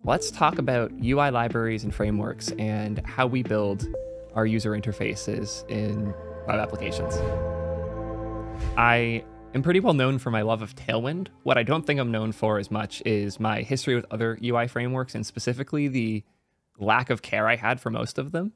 Let's talk about UI libraries and frameworks and how we build our user interfaces in web applications. I am pretty well known for my love of Tailwind. What I don't think I'm known for as much is my history with other UI frameworks, and specifically the lack of care I had for most of them.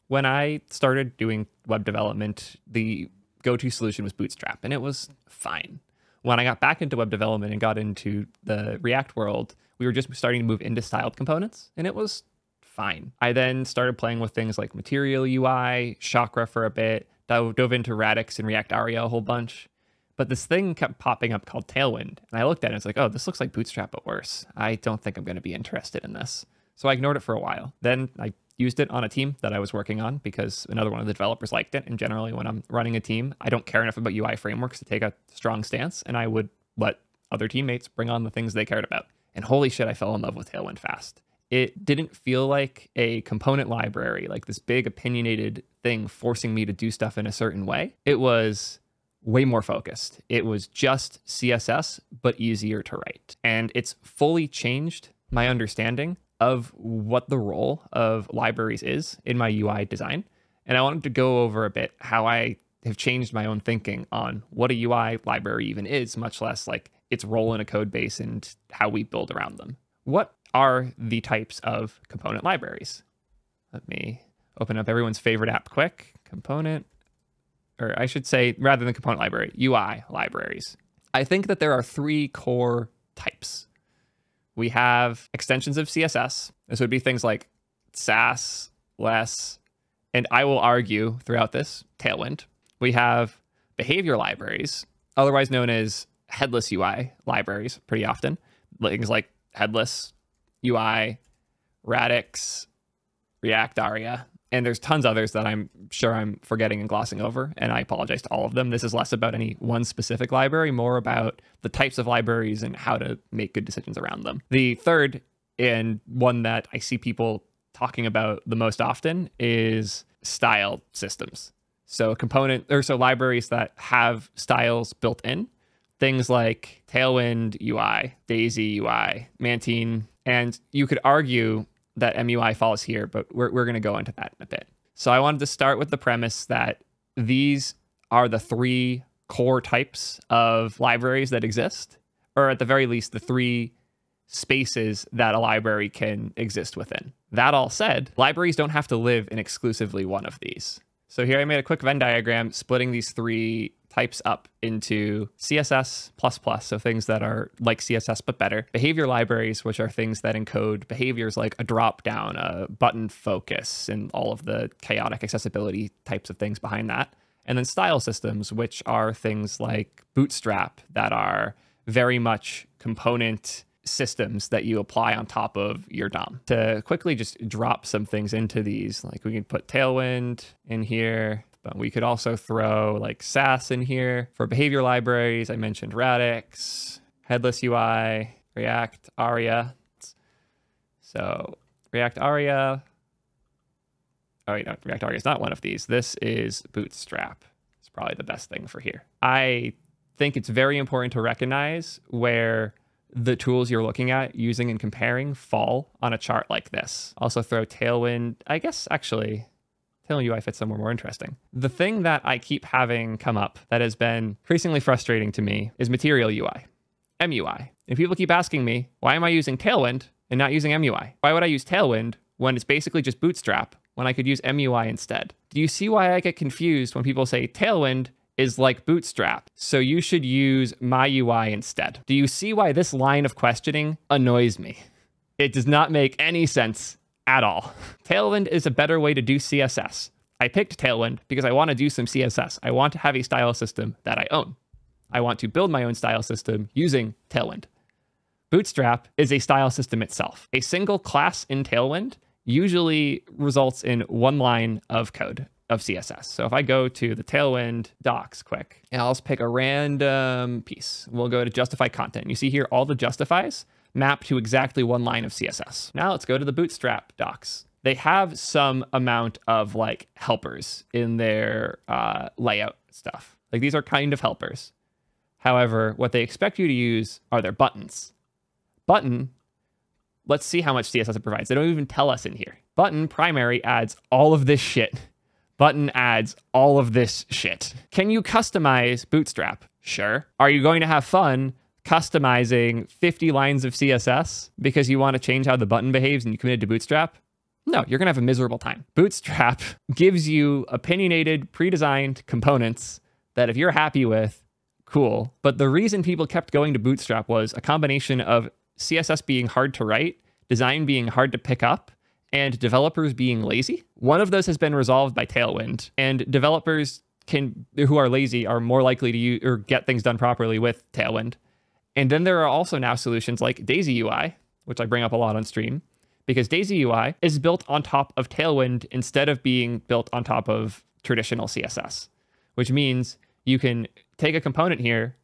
When I started doing web development, the go-to solution was Bootstrap, and it was fine. When I got back into web development and got into the React world, we were just starting to move into styled components, and it was fine. I then started playing with things like MaterialUI, Chakra for a bit, dove into Radix and React-Aria a whole bunch. But this thing kept popping up called Tailwind, and I looked at it and it's like, oh, this looks like Bootstrap, but worse. I don't think I'm going to be interested in this. So I ignored it for a while. Then I used it on a team that I was working on because another one of the developers liked it. And generally when I'm running a team, I don't care enough about UI frameworks to take a strong stance, and I would let other teammates bring on the things they cared about. And holy shit, I fell in love with Tailwind fast. It didn't feel like a component library, like this big opinionated thing forcing me to do stuff in a certain way. It was way more focused. It was just CSS, but easier to write. And it's fully changed my understanding of what the role of libraries is in my UI design. And I wanted to go over a bit how I have changed my own thinking on what a UI library even is, much less like its role in a code base and how we build around them. What are the types of component libraries? Let me open up everyone's favorite app quick. Component, or I should say, rather than component library, UI libraries. I think that there are three core types. We have extensions of CSS. This would be things like Sass, Less, and I will argue throughout this, Tailwind. We have behavior libraries, otherwise known as Headless Ui libraries pretty often. Things like Headless Ui, Radix, React-Aria, and there's tons others that I'm sure I'm forgetting and glossing over, and I apologize to all of them. This is less about any one specific library, more about the types of libraries and how to make good decisions around them. The third, and one that I see people talking about the most often, is style systems. So libraries that have styles built in. Things like Tailwind Ui, Daisy UI, Mantine, and you could argue that MUI falls here, but we're going to go into that in a bit. So I wanted to start with the premise that these are the three core types of libraries that exist, or at the very least, the three spaces that a library can exist within. That all said, libraries don't have to live in exclusively one of these. So here I made a quick Venn diagram splitting these three types up into CSS++, so things that are like CSS but better. Behavior libraries, which are things that encode behaviors like a drop down, a button focus, and all of the chaotic accessibility types of things behind that. And then style systems, which are things like Bootstrap that are very much component systems that you apply on top of your DOM. To quickly just drop some things into these, like we can put Tailwind in here, but we could also throw like Sass in here. For behavior libraries, I mentioned Radix, Headless Ui, React-Aria. So React-Aria, oh wait, no, React-Aria is not one of these. This is Bootstrap. It's probably the best thing for here. I think it's very important to recognize where the tools you're looking at, using and comparing fall on a chart like this. Also throw Tailwind, I guess actually, Tailwind UI fits somewhere more interesting. The thing that I keep having come up that has been increasingly frustrating to me is MaterialUI, MUI. And people keep asking me, why am I using Tailwind and not using MUI? Why would I use Tailwind when it's basically just Bootstrap when I could use MUI instead? Do you see why I get confused when people say Tailwind is like Bootstrap, so you should use MyUI instead? Do you see why this line of questioning annoys me? It does not make any sense at all. Tailwind is a better way to do CSS. I picked Tailwind because I want to do some CSS. I want to have a style system that I own. I want to build my own style system using Tailwind. Bootstrap is a style system itself. A single class in Tailwind usually results in one line of code of CSS. So if I go to the Tailwind Docks quick, and I'll just pick a random piece. We'll go to justify content. You see here all the justifies map to exactly one line of CSS. Now let's go to the Bootstrap docs. They have some amount of like helpers in their layout stuff. Like these are kind of helpers. However, what they expect you to use are their buttons. Button Let's see how much CSS it provides. They don't even tell us in here. Button primary adds all of this shit. Button adds all of this shit. Can you customize Bootstrap? Sure. Are you going to have fun customizing 50 lines of CSS because you want to change how the button behaves and you committed to Bootstrap? No, you're going to have a miserable time. Bootstrap gives you opinionated, pre-designed components that if you're happy with, cool. But the reason people kept going to Bootstrap was a combination of CSS being hard to write, design being hard to pick up, and developers being lazy. One of those has been resolved by Tailwind, and developers who are lazy are more likely to use or get things done properly with Tailwind. And then there are also now solutions like Daisy UI, which I bring up a lot on stream, because Daisy UI is built on top of Tailwind instead of being built on top of traditional CSS, which means you can take a component here,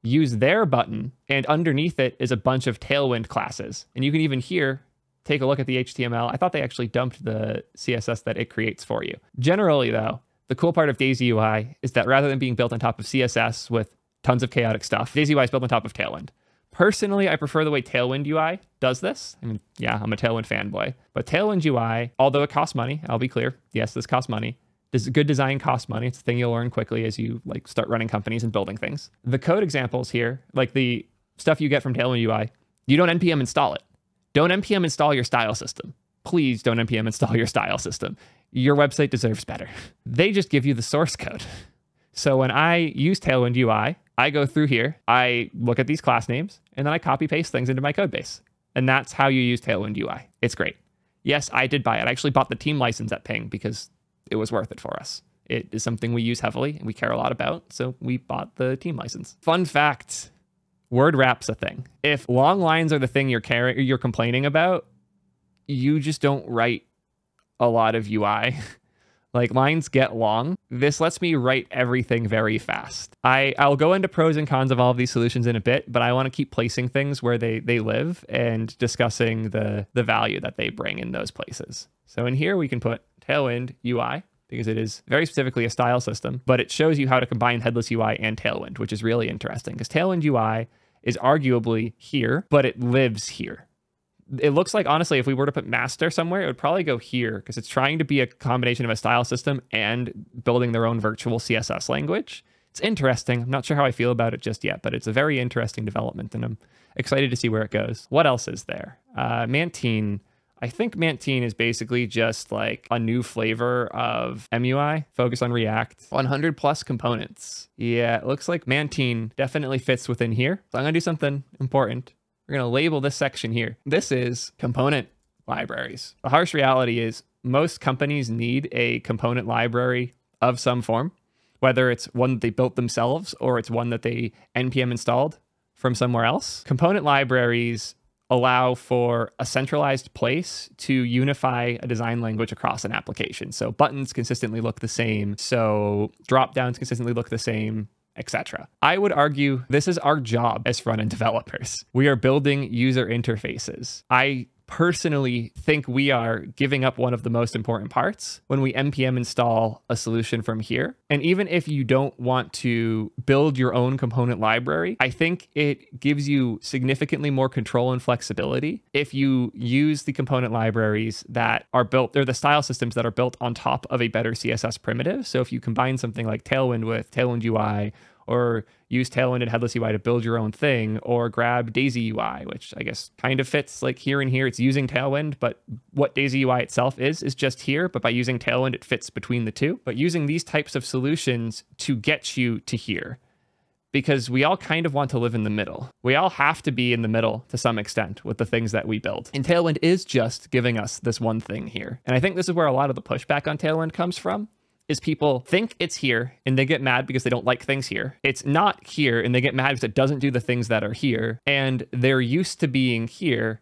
use their button, and underneath it is a bunch of Tailwind classes. And you can even here take a look at the HTML. I thought they actually dumped the CSS that it creates for you. Generally, though, the cool part of Daisy UI is that rather than being built on top of CSS with tons of chaotic stuff, Daisy UI is built on top of Tailwind. Personally, I prefer the way Tailwind UI does this. I mean, yeah, I'm a Tailwind fanboy. But Tailwind UI, although it costs money, I'll be clear, yes, this costs money. Good design costs money. It's a thing you'll learn quickly as you start running companies and building things. The code examples here, like the stuff you get from Tailwind UI, you don't npm install it. Don't npm install your style system. Please don't npm install your style system. Your website deserves better. They just give you the source code. So when I use Tailwind UI, I go through here, I look at these class names, and then I copy paste things into my code base. And that's how you use Tailwind UI. It's great. Yes, I did buy it. I actually bought the team license at Ping because it was worth it for us. It is something we use heavily and we care a lot about, so we bought the team license. Fun fact, word wrap's a thing. If long lines are the thing you're complaining about, you just don't write a lot of UI. Like, lines get long. This lets me write everything very fast. I'll go into pros and cons of all of these solutions in a bit, but I want to keep placing things where they live and discussing the value that they bring in those places. So in here, we can put Tailwind UI, because it is very specifically a style system, but it shows you how to combine Headless UI and Tailwind, which is really interesting, because Tailwind UI is arguably here, but it lives here. It looks like, honestly, if we were to put master somewhere, it would probably go here, because it's trying to be a combination of a style system and building their own virtual CSS language. It's interesting. I'm not sure how I feel about it just yet, but it's a very interesting development, and I'm excited to see where it goes. What else is there? Mantine. I think Mantine is basically just like a new flavor of MUI, focused on React. 100 plus components. Yeah, it looks like Mantine definitely fits within here. So I'm gonna do something important. We're gonna label this section here. This is component libraries. The harsh reality is most companies need a component library of some form, whether it's one that they built themselves or it's one that they npm installed from somewhere else. Component libraries allow for a centralized place to unify a design language across an application. So buttons consistently look the same. So drop-downs consistently look the same, etc. I would argue this is our job as front-end developers. We are building user interfaces. I personally think we are giving up one of the most important parts when we npm install a solution from here. And even if you don't want to build your own component library, I think it gives you significantly more control and flexibility if you use the component libraries that are built, they're the style systems that are built on top of a better CSS primitive. So if you combine something like Tailwind with Tailwind UI, or use Tailwind and Headless UI to build your own thing, or grab Daisy UI, which I guess kind of fits like here and here. It's using Tailwind, but what Daisy UI itself is just here, but by using Tailwind, it fits between the two. But using these types of solutions to get you to here, because we all kind of want to live in the middle. We all have to be in the middle to some extent with the things that we build. And Tailwind is just giving us this one thing here. And I think this is where a lot of the pushback on Tailwind comes from, is people think it's here and they get mad because they don't like things here. It's not here and they get mad because it doesn't do the things that are here. And they're used to being here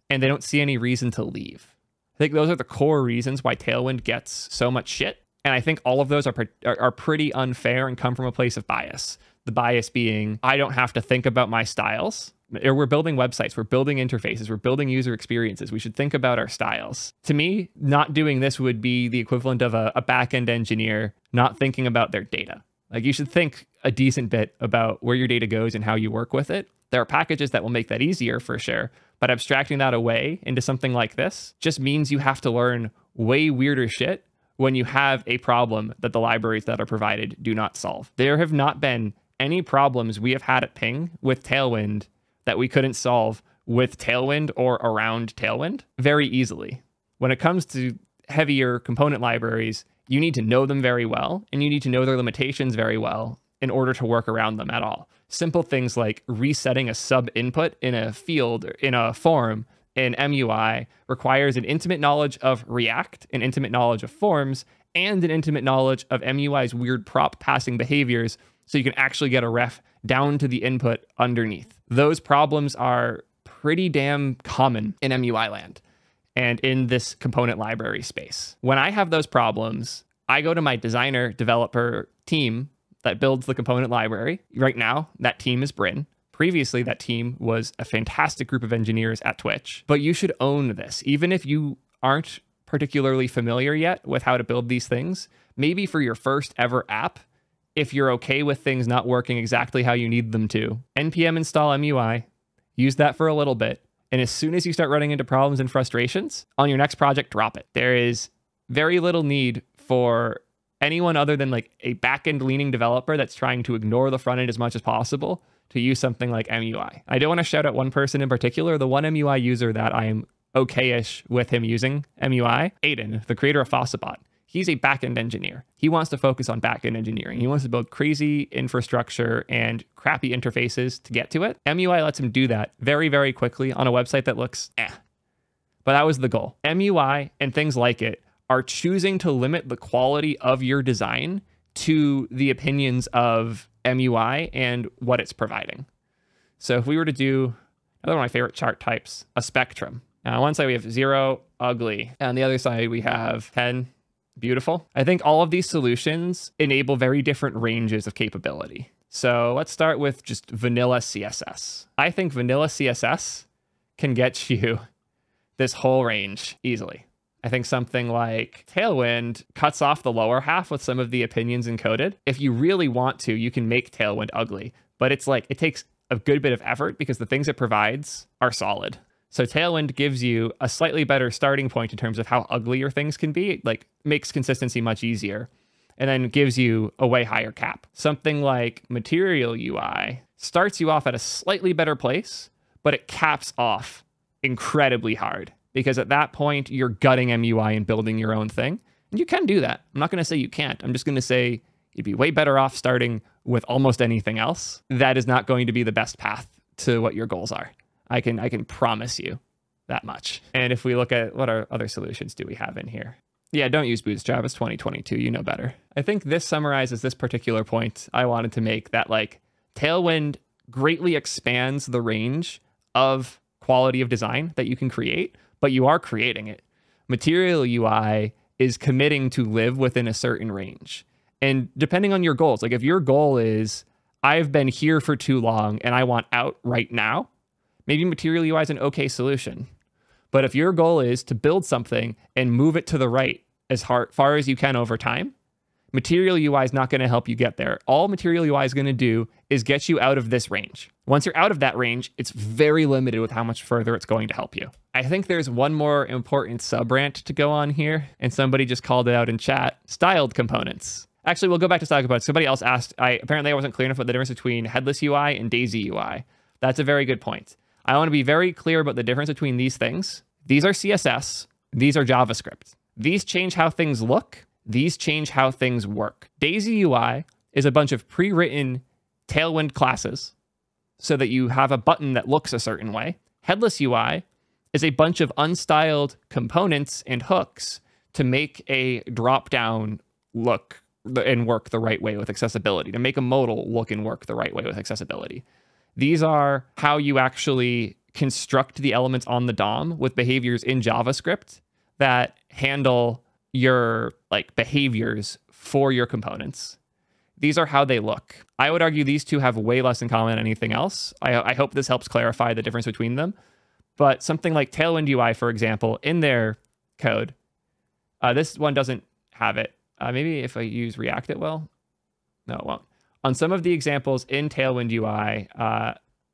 and they don't see any reason to leave. I think those are the core reasons why Tailwind gets so much shit. And I think all of those are pretty unfair and come from a place of bias. The bias being, I don't have to think about my styles. We're building websites, we're building interfaces, we're building user experiences. We should think about our styles. To me, not doing this would be the equivalent of a back-end engineer not thinking about their data. Like, you should think a decent bit about where your data goes and how you work with it. There are packages that will make that easier for sure, but abstracting that away into something like this just means you have to learn way weirder shit when you have a problem that the libraries that are provided do not solve. There have not been any problems we have had at Ping with Tailwind that we couldn't solve with Tailwind or around Tailwind very easily. When it comes to heavier component libraries, you need to know them very well, and you need to know their limitations very well in order to work around them at all. Simple things like resetting a sub input in a field, in a form, in MUI requires an intimate knowledge of React, an intimate knowledge of forms, and an intimate knowledge of MUI's weird prop passing behaviors so you can actually get a ref down to the input underneath. Those problems are pretty damn common in MUI land and in this component library space. When I have those problems, I go to my designer developer team that builds the component library. Right now, that team is Bryn. Previously, that team was a fantastic group of engineers at Twitch. But you should own this. Even if you aren't particularly familiar yet with how to build these things, maybe for your first ever app, if you're okay with things not working exactly how you need them to, npm install MUI, use that for a little bit, and as soon as you start running into problems and frustrations, on your next project, drop it. There is very little need for anyone other than like a back-end leaning developer that's trying to ignore the front end as much as possible to use something like MUI. I don't want to shout out one person in particular. The one MUI user that I'm okay-ish with him using MUI, Aiden, the creator of Fossabot. He's a back-end engineer. He wants to focus on back-end engineering. He wants to build crazy infrastructure and crappy interfaces to get to it. MUI lets him do that very, very quickly on a website that looks eh. But that was the goal. MUI and things like it are choosing to limit the quality of your design to the opinions of MUI and what it's providing. So if we were to do another one of my favorite chart types, a spectrum. Now on one side we have 0, ugly. And on the other side we have 10, beautiful. I think all of these solutions enable very different ranges of capability. So let's start with just vanilla CSS. I think vanilla CSS can get you this whole range easily. I think something like Tailwind cuts off the lower half with some of the opinions encoded. If you really want to, you can make Tailwind ugly, but it's like, it takes a good bit of effort because the things it provides are solid. So Tailwind gives you a slightly better starting point in terms of how ugly your things can be. It like makes consistency much easier and then gives you a way higher cap. Something like MaterialUI starts you off at a slightly better place, but it caps off incredibly hard. Because at that point, you're gutting MUI and building your own thing. And you can do that. I'm not going to say you can't. I'm just going to say you'd be way better off starting with almost anything else. That is not going to be the best path to what your goals are. I can promise you that much. And if we look at what other solutions do we have in here? Yeah, don't use Bootstrap. It's 2022. You know better. I think this summarizes this particular point I wanted to make, that like Tailwind greatly expands the range of quality of design that you can create, but you are creating it. MaterialUI is committing to live within a certain range. And depending on your goals, like if your goal is, I've been here for too long and I want out right now, maybe MaterialUI is an okay solution. But if your goal is to build something and move it to the right as far as you can over time, MaterialUI is not going to help you get there. All MaterialUI is going to do is get you out of this range. Once you're out of that range, it's very limited with how much further it's going to help you. I think there's one more important sub-rant to go on here, and somebody just called it out in chat, styled components. Actually, we'll go back to styled components. Somebody else asked, apparently I wasn't clear enough about the difference between Headless UI and Daisy UI. That's a very good point. I want to be very clear about the difference between these things. These are CSS. These are JavaScript. These change how things look. These change how things work. Daisy UI is a bunch of pre-written Tailwind classes so that you have a button that looks a certain way. Headless UI is a bunch of unstyled components and hooks to make a drop-down look and work the right way with accessibility, to make a modal look and work the right way with accessibility. These are how you actually construct the elements on the DOM with behaviors in JavaScript that handle your like behaviors for your components. These are how they look. I would argue these two have way less in common than anything else. I hope this helps clarify the difference between them. But something like Tailwind UI, for example, in their code, this one doesn't have it. Maybe if I use React, it will. No, it won't. On some of the examples in Tailwind UI,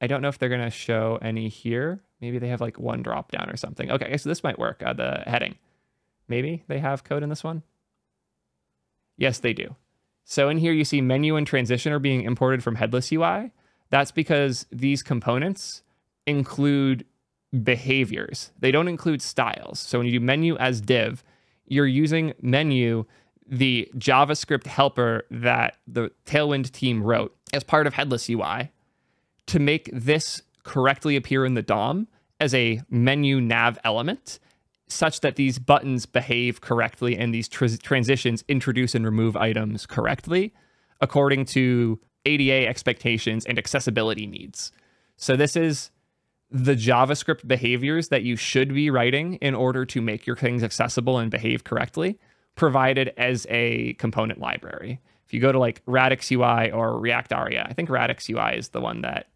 I don't know if they're going to show any here. Maybe they have like one drop down or something. Okay, so this might work. The heading. Maybe they have code in this one. Yes, they do. So in here, you see menu and transition are being imported from Headless Ui. That's because these components include behaviors. They don't include styles. So when you do menu as div, you're using menu, the JavaScript helper that the Tailwind team wrote as part of Headless Ui, to make this correctly appear in the DOM as a menu nav element, such that these buttons behave correctly and these transitions introduce and remove items correctly according to ADA expectations and accessibility needs. So this is the JavaScript behaviors that you should be writing in order to make your things accessible and behave correctly, provided as a component library. If you go to like Radix UI or React-Aria, I think Radix UI is the one that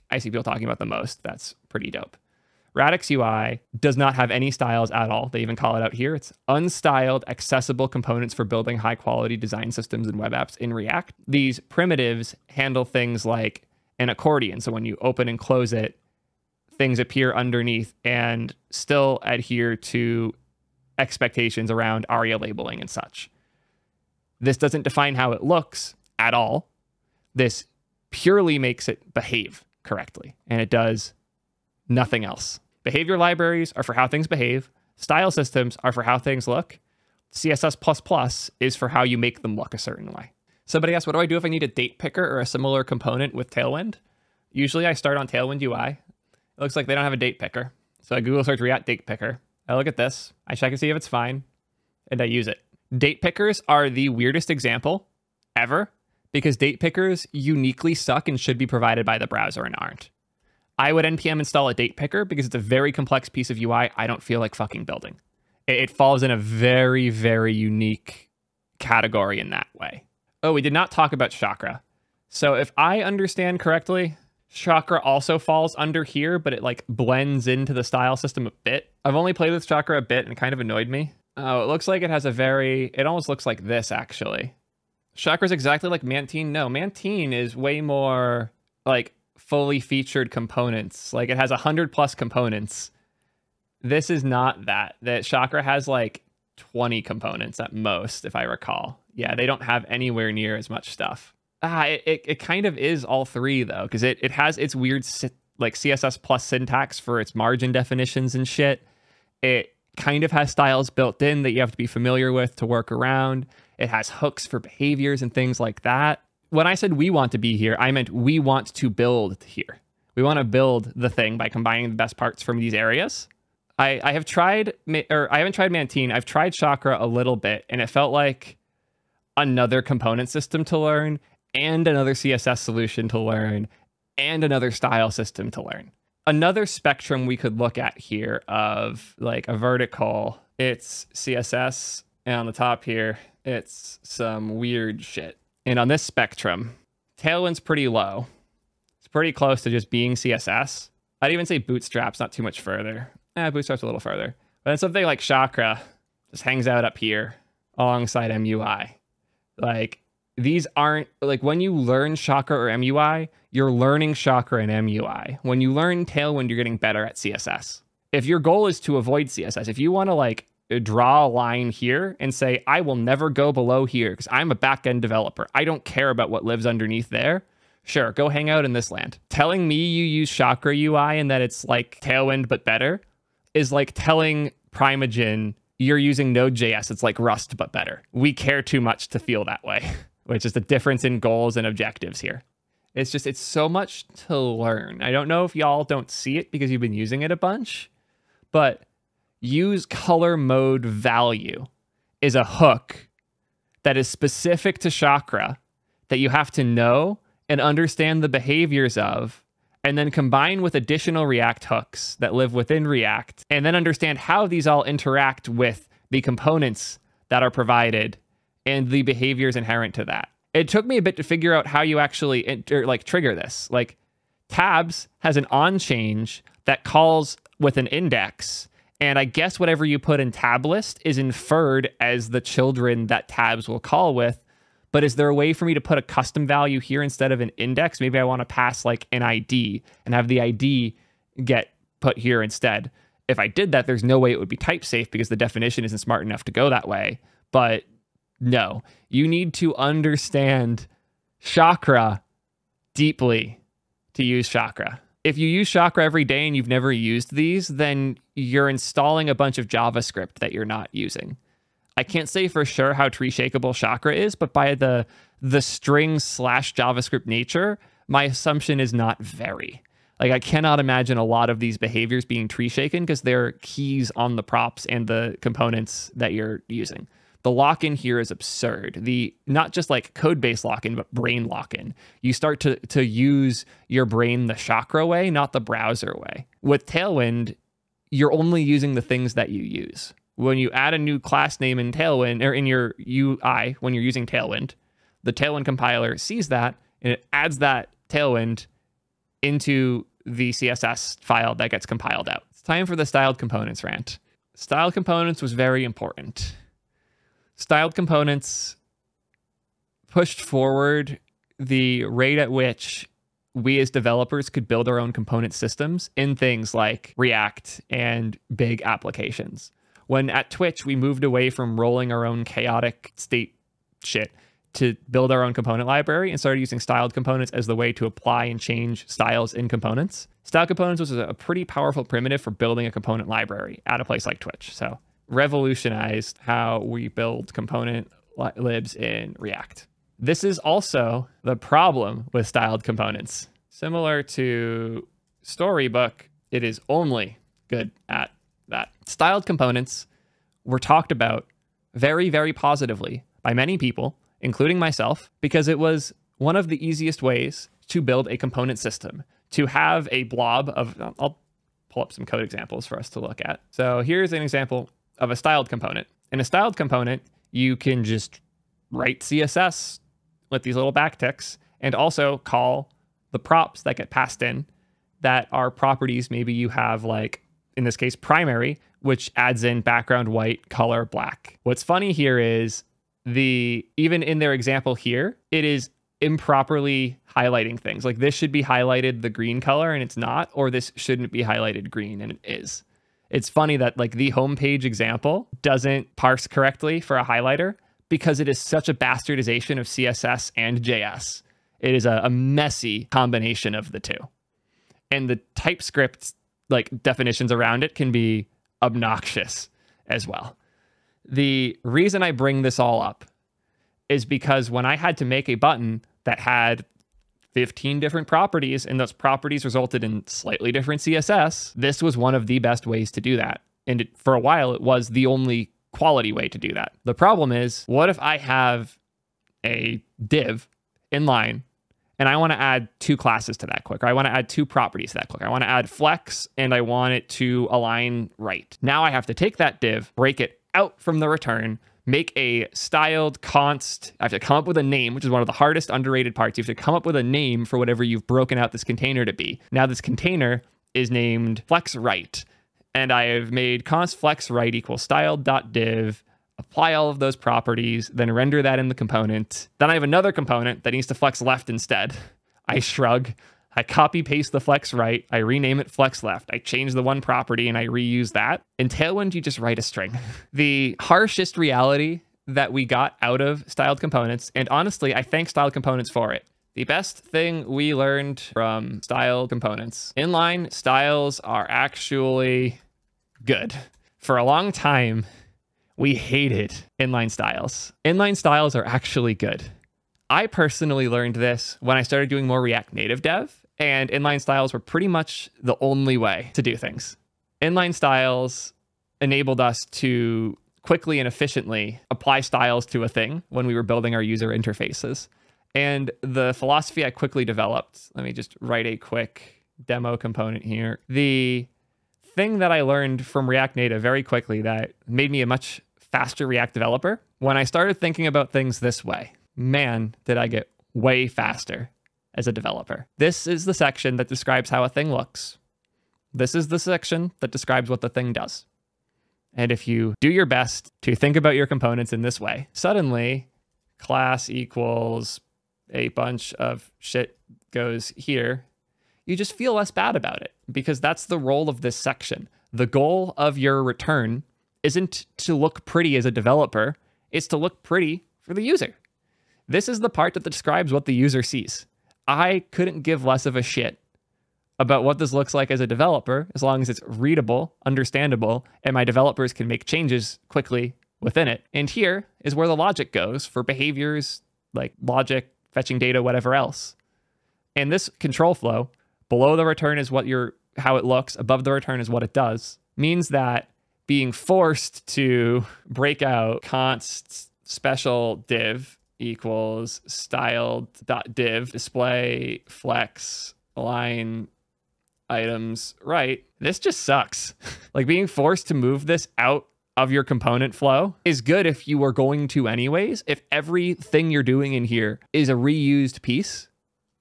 I see people talking about the most. That's pretty dope. Radix UI does not have any styles at all. They even call it out here. It's unstyled, accessible components for building high-quality design systems and web apps in React. These primitives handle things like an accordion. So when you open and close it, things appear underneath and still adhere to expectations around ARIA labeling and such. This doesn't define how it looks at all. This purely makes it behave correctly, and it does nothing else. Behavior libraries are for how things behave. Style systems are for how things look. CSS++ is for how you make them look a certain way. Somebody asked, what do I do if I need a date picker or a similar component with Tailwind? Usually I start on Tailwind UI. It looks like they don't have a date picker. So I Google search React date picker. I look at this. I check and see if it's fine, and I use it. Date pickers are the weirdest example ever, because date pickers uniquely suck and should be provided by the browser and aren't. I would npm install a date picker because it's a very complex piece of UI I don't feel like fucking building. It falls in a very, very unique category in that way. Oh, we did not talk about Chakra. So if I understand correctly, Chakra also falls under here, but it like blends into the style system a bit. I've only played with Chakra a bit and it kind of annoyed me. Oh, it looks like it has it almost looks like this actually. Chakra's exactly like Mantine. No, Mantine is way more like fully featured components. Like it has 100+ components. This is not that. That Chakra has like 20 components at most, if I recall. Yeah, they don't have anywhere near as much stuff. It kind of is all three though, because it has its weird like CSS plus syntax for its margin definitions and shit. It kind of has styles built in that you have to be familiar with to work around. It has hooks for behaviors and things like that. When I said we want to be here, I meant we want to build here. We want to build the thing by combining the best parts from these areas. I haven't tried Mantine. I've tried Chakra a little bit, and it felt like another component system to learn, and another CSS solution to learn, and another style system to learn. Another spectrum we could look at here of like a vertical, it's CSS, and on the top here, it's some weird shit. And on this spectrum, Tailwind's pretty low. It's pretty close to just being CSS. I'd even say Bootstrap's not too much further. Bootstrap's a little further. But then something like Chakra just hangs out up here alongside MUI. Like, these aren't, like, when you learn Chakra or MUI, you're learning Chakra and MUI. When you learn Tailwind, you're getting better at CSS. If your goal is to avoid CSS, if you want to, like, draw a line here and say, I will never go below here because I'm a back-end developer. I don't care about what lives underneath there. Sure, go hang out in this land. Telling me you use Chakra UI and that it's like Tailwind but better is like telling Primogen you're using Node.js. It's like Rust but better. We care too much to feel that way, which is the difference in goals and objectives here. It's so much to learn. I don't know if y'all don't see it because you've been using it a bunch, but use color mode value is a hook that is specific to Chakra that you have to know and understand the behaviors of, and then combine with additional React hooks that live within React, and then understand how these all interact with the components that are provided and the behaviors inherent to that. It took me a bit to figure out how you actually trigger this. Like, tabs has an on change that calls with an index, and I guess whatever you put in tab list is inferred as the children that tabs will call with, But is there a way for me to put a custom value here instead of an index? Maybe I want to pass like an ID and have the ID get put here instead. If I did that, there's no way it would be type safe because the definition isn't smart enough to go that way. But no, you need to understand Chakra deeply to use Chakra. If you use Chakra every day and you've never used these, then you're installing a bunch of JavaScript that you're not using. I can't say for sure how tree shakeable Chakra is, but by the string/JavaScript nature, my assumption is not very. Like, I cannot imagine a lot of these behaviors being tree shaken because they're keys on the props and the components that you're using. The lock-in here is absurd. Not just like code-based lock-in, but brain lock-in. You start to use your brain the Chakra way, not the browser way. With Tailwind, you're only using the things that you use. When you add a new class name in Tailwind, or in your UI, when you're using Tailwind, the Tailwind compiler sees that, and it adds that Tailwind into the CSS file that gets compiled out. It's time for the styled components rant. Styled components was very important. Styled components pushed forward the rate at which we as developers could build our own component systems in things like React and big applications. When at Twitch, we moved away from rolling our own chaotic state shit to build our own component library and started using styled components as the way to apply and change styles in components. Styled components was a pretty powerful primitive for building a component library at a place like Twitch. So revolutionized how we build component libs in React. This is also the problem with styled components. Similar to Storybook, it is only good at that. Styled components were talked about very, very positively by many people, including myself, because it was one of the easiest ways to build a component system, to have a blob of, I'll pull up some code examples for us to look at. So here's an example of a styled component. In a styled component, you can just write CSS with these little backticks and also call the props that get passed in that are properties. Maybe you have, like, in this case, primary, which adds in background white, color black. What's funny here is even in their example here, it is improperly highlighting things. Like, this should be highlighted the green color and it's not, or this shouldn't be highlighted green and it is. It's funny that like the homepage example doesn't parse correctly for a highlighter because it is such a bastardization of CSS and JS. It is a messy combination of the two. And the TypeScript like definitions around it can be obnoxious as well. The reason I bring this all up is because when I had to make a button that had 15 different properties, and those properties resulted in slightly different CSS, this was one of the best ways to do that. And for a while, it was the only quality way to do that. The problem is, what if I have a div inline and I want to add two classes to that quick, or I want to add two properties to that quick. I want to add flex and I want it to align right. Now I have to take that div, break it out from the return, make a styled const. I have to come up with a name, which is one of the hardest underrated parts. You have to come up with a name for whatever you've broken out this container to be. Now this container is named flexRight, and I have made const flexRight equals styled.div, apply all of those properties, then render that in the component. Then I have another component that needs to flex left instead. I shrug, I copy paste the flex right, I rename it flex left, I change the one property and I reuse that. In Tailwind, you just write a string. The harshest reality that we got out of styled components, and honestly, I thank styled components for it. The best thing we learned from styled components, inline styles are actually good. For a long time, we hated inline styles. Inline styles are actually good. I personally learned this when I started doing more React Native dev, and inline styles were pretty much the only way to do things. Inline styles enabled us to quickly and efficiently apply styles to a thing when we were building our user interfaces. And the philosophy I quickly developed, let me just write a quick demo component here. The thing that I learned from React Native very quickly that made me a much faster React developer, when I started thinking about things this way, man, did I get way faster as a developer. This is the section that describes how a thing looks. This is the section that describes what the thing does. And if you do your best to think about your components in this way, suddenly class equals a bunch of shit goes here, you just feel less bad about it because that's the role of this section. The goal of your return isn't to look pretty as a developer, it's to look pretty for the user. This is the part that describes what the user sees. I couldn't give less of a shit about what this looks like as a developer, as long as it's readable, understandable, and my developers can make changes quickly within it. And here is where the logic goes for behaviors like logic, fetching data, whatever else. And this control flow, below the return is how it looks, above the return is what it does, means that being forced to break out const special div equals styled.div display flex align items right, this just sucks. Like being forced to move this out of your component flow is good if you are going to anyways. If everything you're doing in here is a reused piece,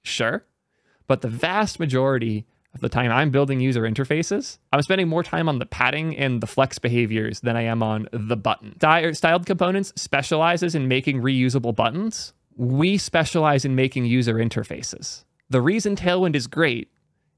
sure. But the vast majority of the time I'm building user interfaces, I'm spending more time on the padding and the flex behaviors than I am on the button. Styled components specializes in making reusable buttons. We specialize in making user interfaces. The reason Tailwind is great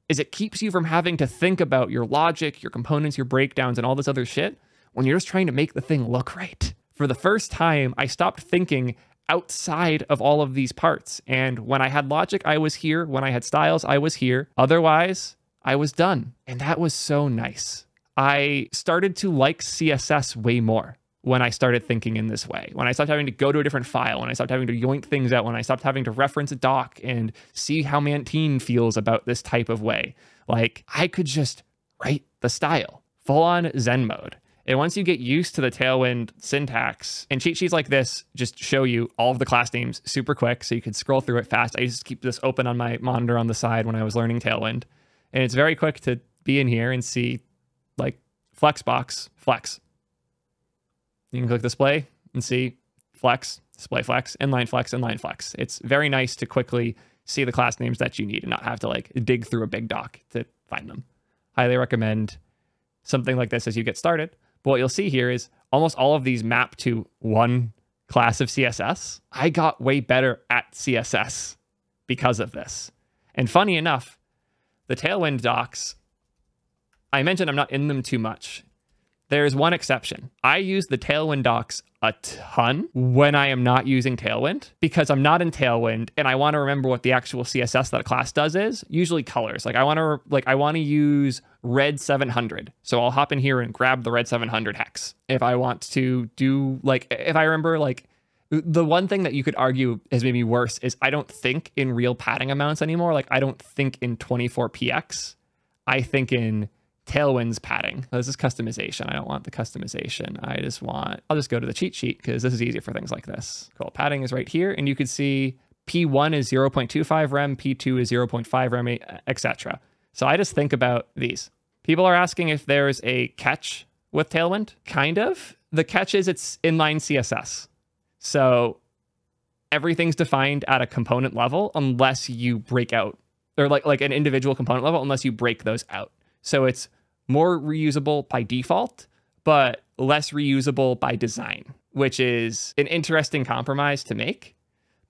is it keeps you from having to think about your logic, your components, your breakdowns, and all this other shit when you're just trying to make the thing look right. For the first time, I stopped thinking outside of all of these parts. And when I had logic, I was here. When I had styles, I was here. Otherwise, I was done. And that was so nice. I started to like CSS way more when I started thinking in this way. When I stopped having to go to a different file, when I stopped having to yoink things out, when I stopped having to reference a doc and see how Mantine feels about this type of way. Like, I could just write the style, full on Zen mode. And once you get used to the Tailwind syntax, and cheat sheets like this just show you all of the class names super quick so you can scroll through it fast. I just keep this open on my monitor on the side when I was learning Tailwind. And it's very quick to be in here and see like flexbox, flex. You can click display and see flex, display flex, inline flex, inline flex. It's very nice to quickly see the class names that you need and not have to like dig through a big doc to find them. Highly recommend something like this as you get started. But what you'll see here is almost all of these map to one class of CSS. I got way better at CSS because of this. And funny enough, the Tailwind Docks, I mentioned I'm not in them too much. There's one exception. I use the Tailwind Docks a ton when I am not using Tailwind because I'm not in Tailwind and I want to remember what the actual CSS that a class does is, usually colors. Like I want to use red 700. So I'll hop in here and grab the red 700 hex. If I want to do if I remember the one thing that you could argue has made me worse is I don't think in real padding amounts anymore. Like I don't think in 24px. I think in Tailwind's padding. This is customization. I don't want the customization. I'll just go to the cheat sheet because this is easier for things like this. Cool. Padding is right here. And you can see P1 is 0.25 rem, P2 is 0.5 rem, etc. So I just think about these. People are asking if there's a catch with Tailwind. Kind of. The catch is it's inline CSS. So everything's defined at a component level unless you break out, or like an individual component level, unless you break those out. So it's more reusable by default, but less reusable by design, which is an interesting compromise to make,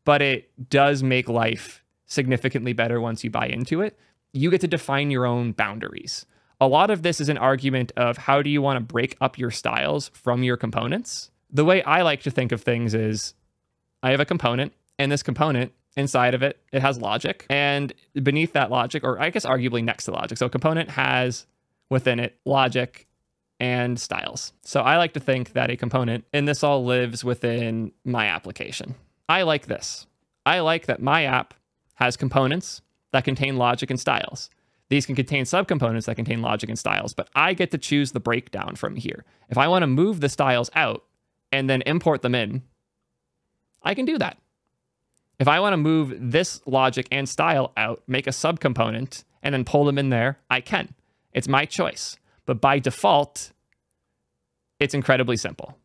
but it does make life significantly better once you buy into it. You get to define your own boundaries. A lot of this is an argument of how do you want to break up your styles from your components? The way I like to think of things is I have a component, and this component, inside of it, it has logic, and beneath that logic, or I guess arguably next to logic. So a component has within it logic and styles. So I like to think that a component, and this all lives within my application. I like this. I like that my app has components that contain logic and styles. These can contain subcomponents that contain logic and styles, but I get to choose the breakdown from here. If I want to move the styles out and then import them in, I can do that. If I want to move this logic and style out, make a subcomponent, and then pull them in there, I can. It's my choice. But by default, it's incredibly simple.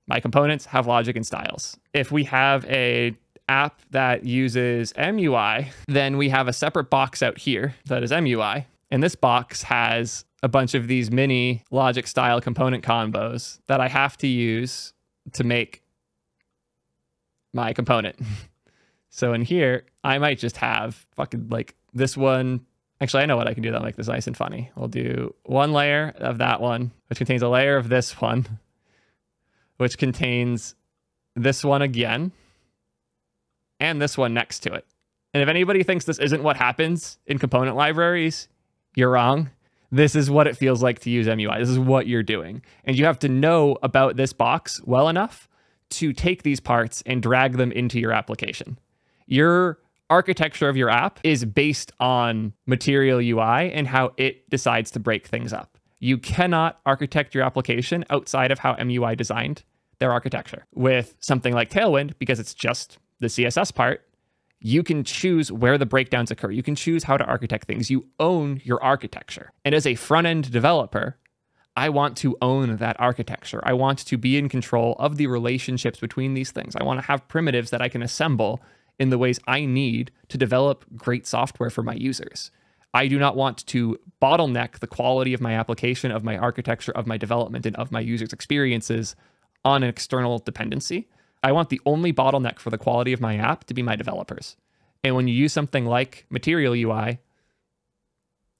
My components have logic and styles. If we have a app that uses MUI, then we have a separate box out here that is MUI. And this box has a bunch of these mini logic style component combos that I have to use to make my component. So in here, I might just have fucking like this one. Actually, I know what I can do that'll make this nice and funny. We'll do one layer of that one, which contains a layer of this one, which contains this one again, and this one next to it. And if anybody thinks this isn't what happens in component libraries, you're wrong. This is what it feels like to use MUI. This is what you're doing. And you have to know about this box well enough to take these parts and drag them into your application. Your architecture of your app is based on MaterialUI and how it decides to break things up. You cannot architect your application outside of how MUI designed their architecture. With something like Tailwind, because it's just the CSS part, you can choose where the breakdowns occur. You can choose how to architect things. You own your architecture. And as a front-end developer, I want to own that architecture. I want to be in control of the relationships between these things. I want to have primitives that I can assemble in the ways I need to develop great software for my users. I do not want to bottleneck the quality of my application, of my architecture, of my development, and of my users' experiences on an external dependency. I want the only bottleneck for the quality of my app to be my developers. And when you use something like MaterialUI,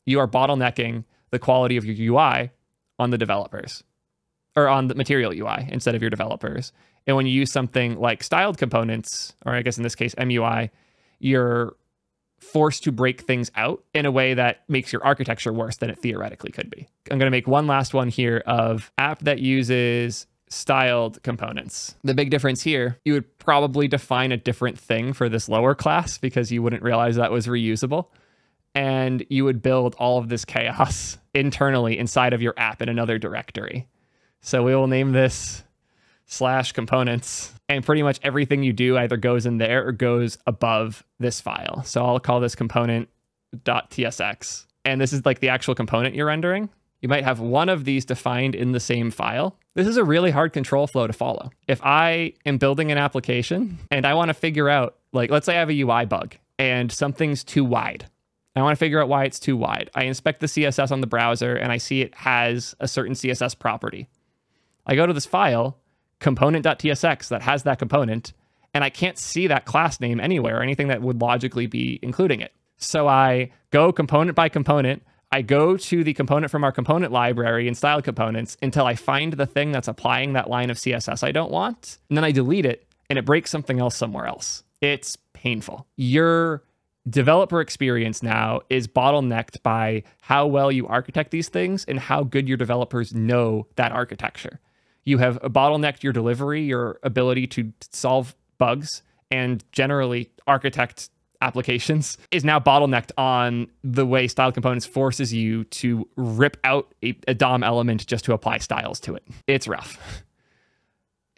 you are bottlenecking the quality of your UI on the developers, or on the MaterialUI instead of your developers. And when you use something like styled components, or I guess in this case, MUI, you're forced to break things out in a way that makes your architecture worse than it theoretically could be. I'm going to make one last one here of app that uses styled components. The big difference here, you would probably define a different thing for this lower class because you wouldn't realize that was reusable. And you would build all of this chaos internally inside of your app in another directory. So we will name this /components, and pretty much everything you do either goes in there or goes above this file. So I'll call this component.tsx. And this is like the actual component you're rendering. You might have one of these defined in the same file. This is a really hard control flow to follow. If I am building an application and I want to figure out, like, let's say I have a UI bug and something's too wide. I want to figure out why it's too wide. I inspect the CSS on the browser and I see it has a certain CSS property. I go to this file, component.tsx, that has that component, and I can't see that class name anywhere or anything that would logically be including it. So I go component by component. I go to the component from our component library and style components until I find the thing that's applying that line of CSS I don't want, and then I delete it, and it breaks something else somewhere else. It's painful. Your developer experience now is bottlenecked by how well you architect these things and how good your developers know that architecture. You have bottlenecked your delivery, your ability to solve bugs and generally architect applications is now bottlenecked on the way style components forces you to rip out a DOM element just to apply styles to it. It's rough.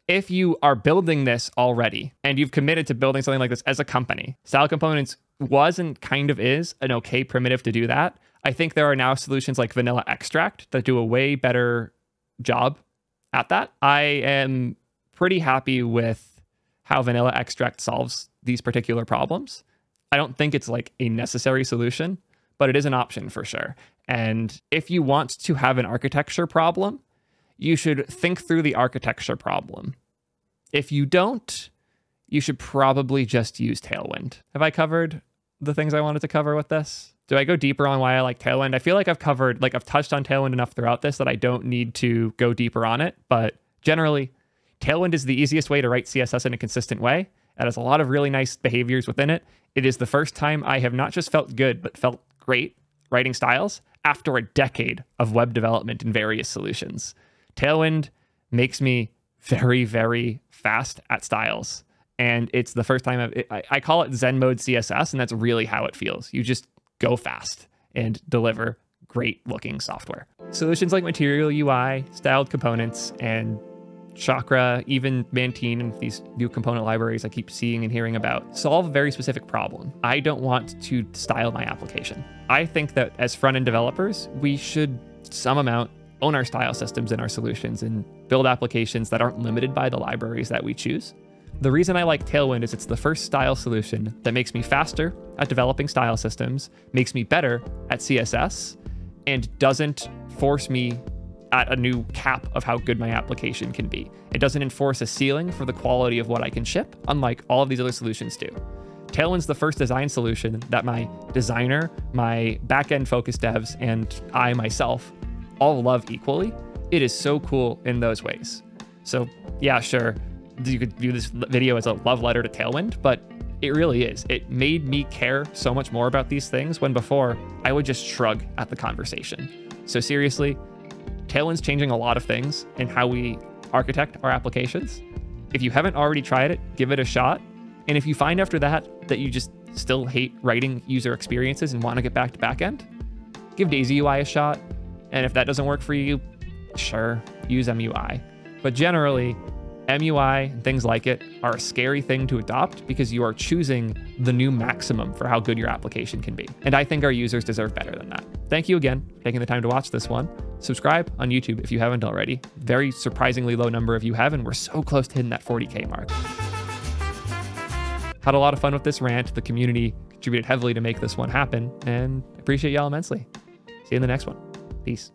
If you are building this already and you've committed to building something like this as a company, style components was and kind of is an okay primitive to do that. I think there are now solutions like Vanilla Extract that do a way better job at that. I am pretty happy with how Vanilla Extract solves these particular problems. I don't think it's like a necessary solution, but it is an option for sure. And if you want to have an architecture problem, you should think through the architecture problem. If you don't, you should probably just use Tailwind. Have I covered the things I wanted to cover with this? Do I go deeper on why I like Tailwind? I feel like I've touched on Tailwind enough throughout this that I don't need to go deeper on it. But generally, Tailwind is the easiest way to write CSS in a consistent way. It has a lot of really nice behaviors within it. It is the first time I have not just felt good, but felt great writing styles after a decade of web development in various solutions. Tailwind makes me very, very fast at styles. And it's the first time I call it Zen mode CSS, and that's really how it feels. You just go fast and deliver great looking software. Solutions like MaterialUI, styled components, and Chakra, even Mantine, and these new component libraries I keep seeing and hearing about, solve a very specific problem. I don't want to style my application. I think that as front-end developers, we should some amount own our style systems and our solutions and build applications that aren't limited by the libraries that we choose. The reason I like Tailwind is it's the first style solution that makes me faster at developing style systems, makes me better at CSS, and doesn't force me at a new cap of how good my application can be. It doesn't enforce a ceiling for the quality of what I can ship, unlike all of these other solutions do. Tailwind's the first design solution that my designer, my backend focused devs, and I myself all love equally. It is so cool in those ways. So yeah, sure, you could view this video as a love letter to Tailwind, but it really is. It made me care so much more about these things when before I would just shrug at the conversation. So seriously, Tailwind's changing a lot of things in how we architect our applications. If you haven't already tried it, give it a shot. And if you find after that you just still hate writing user experiences and want to get back to backend, give Daisy UI a shot. And if that doesn't work for you, sure, use MUI. But generally, MUI and things like it are a scary thing to adopt because you are choosing the new maximum for how good your application can be. And I think our users deserve better than that. Thank you again for taking the time to watch this one. Subscribe on YouTube if you haven't already. Very surprisingly low number of you have, and we're so close to hitting that 40K mark. Had a lot of fun with this rant. The community contributed heavily to make this one happen, and appreciate y'all immensely. See you in the next one. Peace.